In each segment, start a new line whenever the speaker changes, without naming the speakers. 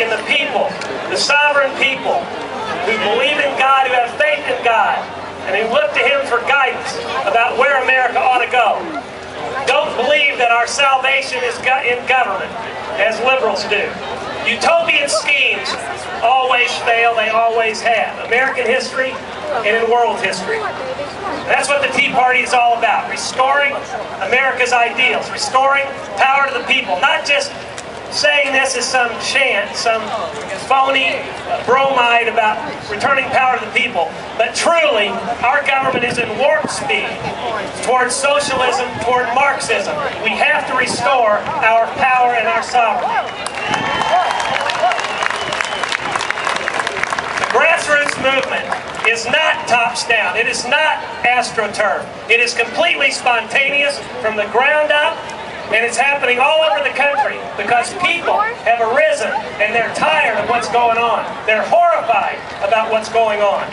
in the people, the sovereign people, who believe in God, who have faith in God, and who look to Him for guidance about where America ought to go. Don't believe that our salvation is in government, as liberals do. Utopian schemes always fail, they always have. American history and in world history. That's what the Tea Party is all about, restoring America's ideals, restoring power to the people, not just saying this is some chant, some phony bromide about returning power to the people, but truly, our government is in warp speed towards socialism, toward Marxism. We have to restore our power and our sovereignty. The grassroots movement is not tops down. It is not AstroTurf. It is completely spontaneous from the ground up. And it's happening all over the country because people have arisen and they're tired of what's going on. They're horrified about what's going on.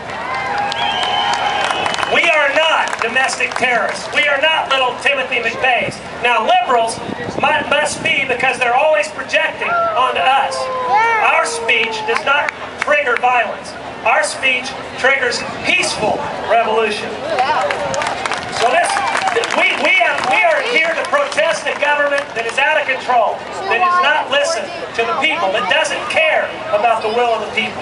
We are not domestic terrorists. We are not little Timothy McVeighs. Now, liberals must be because they're always projecting onto us. Our speech does not trigger violence. Our speech triggers peaceful revolution. So we are here to protest a government that is out of control, that does not listen to the people, that doesn't care about the will of the people.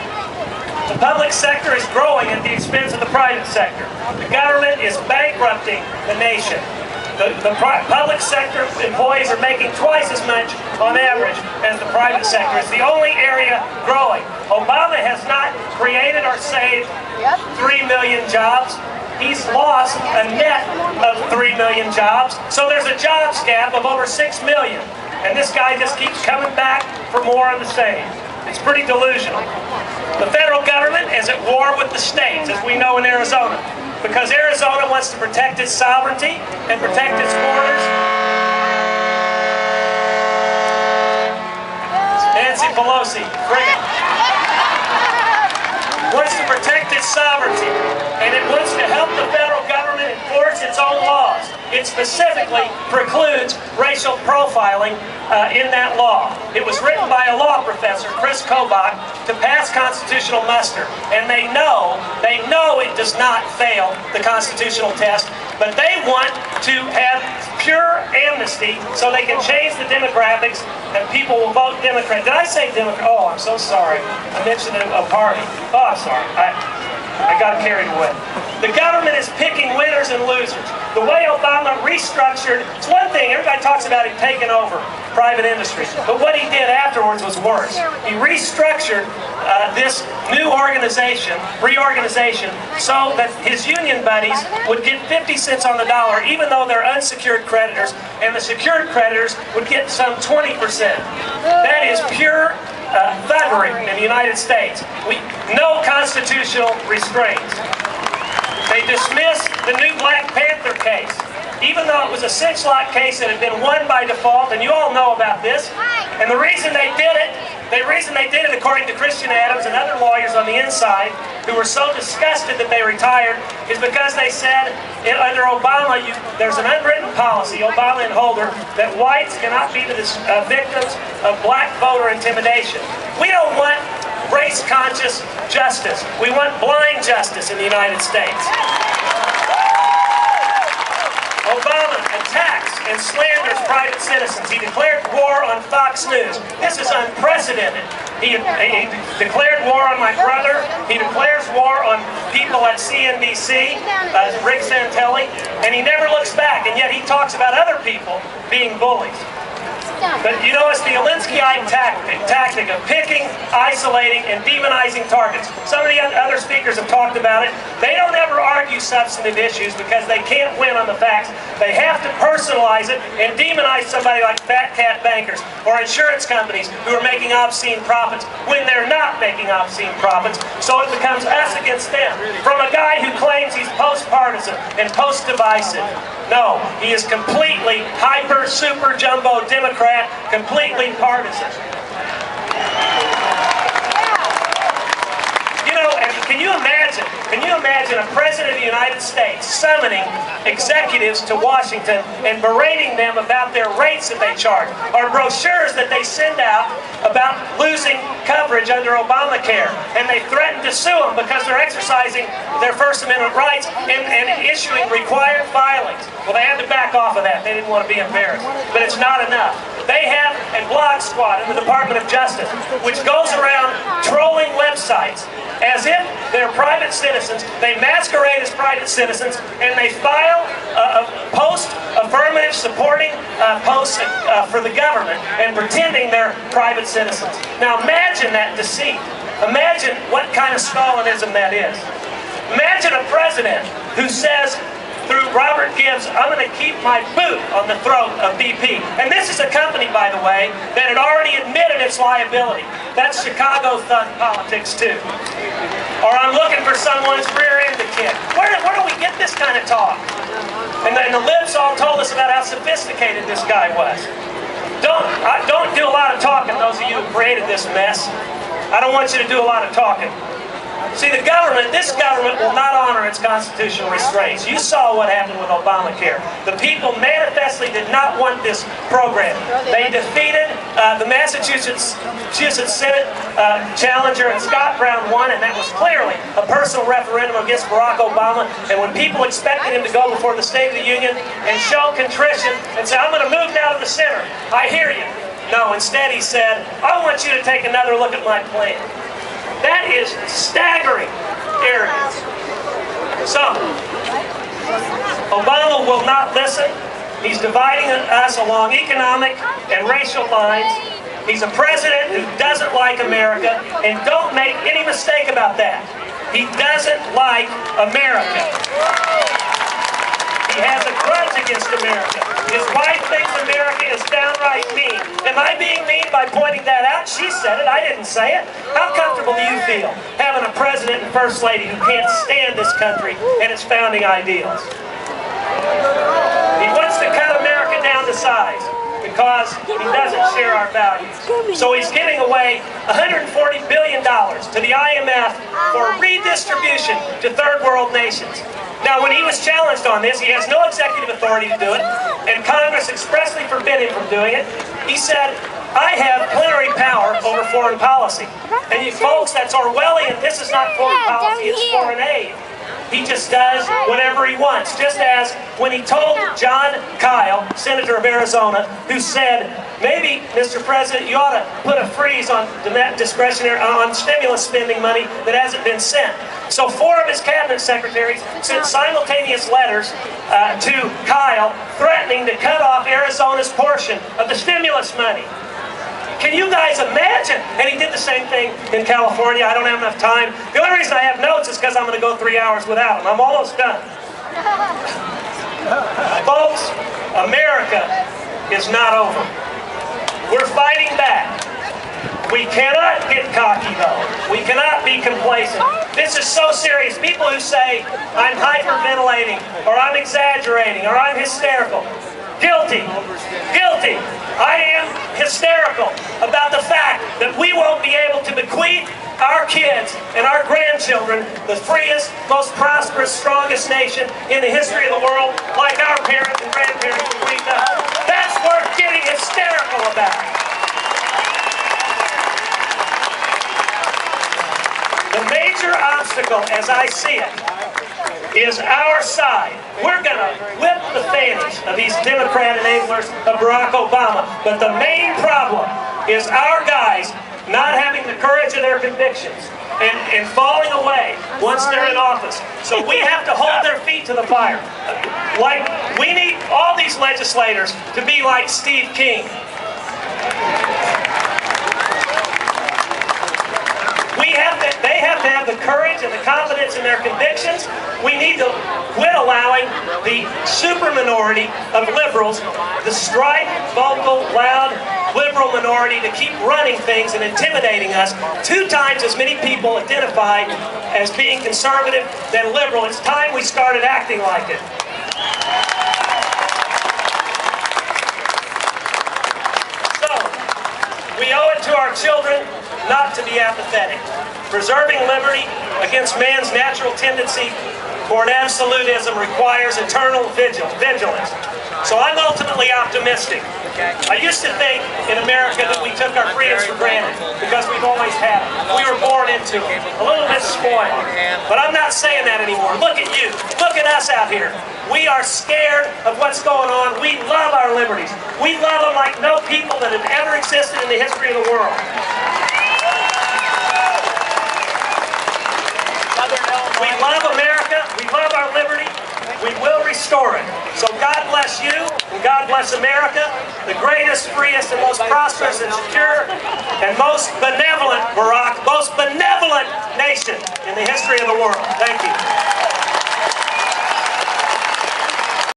The public sector is growing at the expense of the private sector. The government is bankrupting the nation. The public sector employees are making twice as much on average as the private sector. It's the only area growing. Obama has not created or saved 3 million jobs. He's lost a net of 3 million jobs. So there's a jobs gap of over 6 million. And this guy just keeps coming back for more of the same. It's pretty delusional. The federal government is at war with the states, as we know in Arizona, because Arizona wants to protect its sovereignty and protect its borders. Nancy Pelosi, bring it. Wants to protect its sovereignty, and it wants to help the federal government enforce its own laws. It specifically precludes racial profiling in that law. It was written by a law professor, Chris Kobach, to pass constitutional muster, and they know it does not fail the constitutional test, but they want to have pure amnesty so they can change the demographics and people will vote Democrat. Did I say Democrat? Oh, I'm so sorry. I mentioned a party. Oh, I'm sorry. I got carried away. The government is picking winners and losers. The way Obama restructured, it's one thing, everybody talks about him taking over private industry, but what he did afterwards was worse. He restructured this new reorganization, so that his union buddies would get 50 cents on the dollar, even though they're unsecured creditors, and the secured creditors would get some 20%. That is pure thuggery in the United States. No constitutional restraints. They dismissed the new Black Panther case, even though it was a 6-lot case that had been won by default, and you all know about this. And the reason they did it, according to Christian Adams and other lawyers on the inside, who were so disgusted that they retired, is because they said, under Obama, there's an unwritten policy, Obama and Holder, that whites cannot be the victims of black voter intimidation. We don't want race-conscious justice. We want blind justice in the United States. Obama attacks and slanders private citizens. He declared war on Fox News. This is unprecedented. He declared war on my brother. He declares war on people at CNBC, Rick Santelli, and he never looks back, and yet he talks about other people being bullies. But you know, it's the Alinskyite tactic of picking, isolating, and demonizing targets. Some of the other speakers have talked about it. They don't ever argue substantive issues because they can't win on the facts. They have to personalize it and demonize somebody like fat cat bankers or insurance companies who are making obscene profits when they're not making obscene profits. So it becomes us against them. From a guy who claims he's post-partisan and post-divisive. No, he is completely hyper, super, jumbo Democrat, completely partisan. You know, and Can you imagine? Can you imagine a president of the United States summoning executives to Washington and berating them about their rates that they charge, or brochures that they send out about losing coverage under Obamacare, and they threaten to sue them because they're exercising their First Amendment rights and issuing required filings? Well, they had to back off of that. They didn't want to be embarrassed. But it's not enough. They have a blog squad in the Department of Justice which goes around trolling websites as if they're private citizens. They masquerade as private citizens, and they file affirmative supporting posts for the government and pretending they're private citizens. Now imagine that deceit. Imagine what kind of Stalinism that is. Imagine a president who says, through Robert Gibbs, I'm going to keep my boot on the throat of BP. And this is a company, by the way, that had already admitted its liability. That's Chicago thug politics, too. Or I'm looking for someone's rear end to kick. Where do we get this kind of talk? And then the libs all told us about how sophisticated this guy was. Don't do a lot of talking, those of you who created this mess. I don't want you to do a lot of talking. See, this government will not honor its constitutional restraints. You saw what happened with Obamacare. The people manifestly did not want this program. They defeated the Massachusetts Senate challenger, and Scott Brown won, and that was clearly a personal referendum against Barack Obama. And when people expected him to go before the State of the Union and show contrition and say, I'm going to move now to the center, I hear you. No, instead he said, I want you to take another look at my plan. That is staggering arrogance. So, Obama will not listen. He's dividing us along economic and racial lines. He's a president who doesn't like America, and don't make any mistake about that. He doesn't like America. He has a grudge against America. His wife thinks America is downright mean. Am I being mean by pointing that out? She said it, I didn't say it. How comfortable do you feel having a president and first lady who can't stand this country and its founding ideals? He wants to cut America down to size because he doesn't share our values. So he's giving away $140 billion to the IMF for redistribution to third world nations. Now, when he was challenged on this, he has no executive authority to do it, and Congress expressly forbid him from doing it. He said, I have plenary power over foreign policy. And you folks, that's Orwellian. This is not foreign policy, it's foreign aid. He just does whatever he wants. Just as when he told John Kyle, Senator of Arizona, who said, maybe, Mr. President, you ought to put a freeze on discretionary, on stimulus spending money that hasn't been sent. So 4 of his cabinet secretaries sent simultaneous letters to Kyle threatening to cut off Arizona's portion of the stimulus money. Can you guys imagine? And he did the same thing in California. I don't have enough time. The only reason I have notes is because I'm going to go 3 hours without them. I'm almost done. Folks, America is not over. We're fighting back. We cannot get cocky, though. We cannot be complacent. This is so serious. People who say, I'm hyperventilating, or I'm exaggerating, or I'm hysterical. Guilty. Guilty. I am hysterical about the fact that we won't be able to bequeath our kids and our grandchildren the freest, most prosperous, strongest nation in the history of the world like our parents and grandparents bequeathed us. That's worth getting hysterical about. The major obstacle, as I see it, is our side. We're going to whip the fannies of these Democrat enablers of Barack Obama. But the main problem is our guys not having the courage of their convictions and falling away once they're in office. So we have to hold their feet to the fire. Like, we need all these legislators to be like Steve King. They have to have the courage and the confidence in their convictions. We need to quit allowing the super minority of liberals, the strident, vocal, loud liberal minority, to keep running things and intimidating us. 2 times as many people identified as being conservative than liberal. It's time we started acting like it. So, we owe it to our children not to be apathetic. Preserving liberty against man's natural tendency toward absolutism requires eternal vigilance. So I'm ultimately optimistic. I used to think in America that we took our freedoms for granted because we've always had them. We were born into them, a little bit spoiled. But I'm not saying that anymore. Look at you. Look at us out here. We are scared of what's going on. We love our liberties. We love them like no people that have ever existed in the history of the world. We love America. We love our liberty. We will restore it. So God bless you, and God bless America, the greatest, freest, and most prosperous and secure, and most benevolent, Barack, most benevolent nation in the history of the world. Thank you.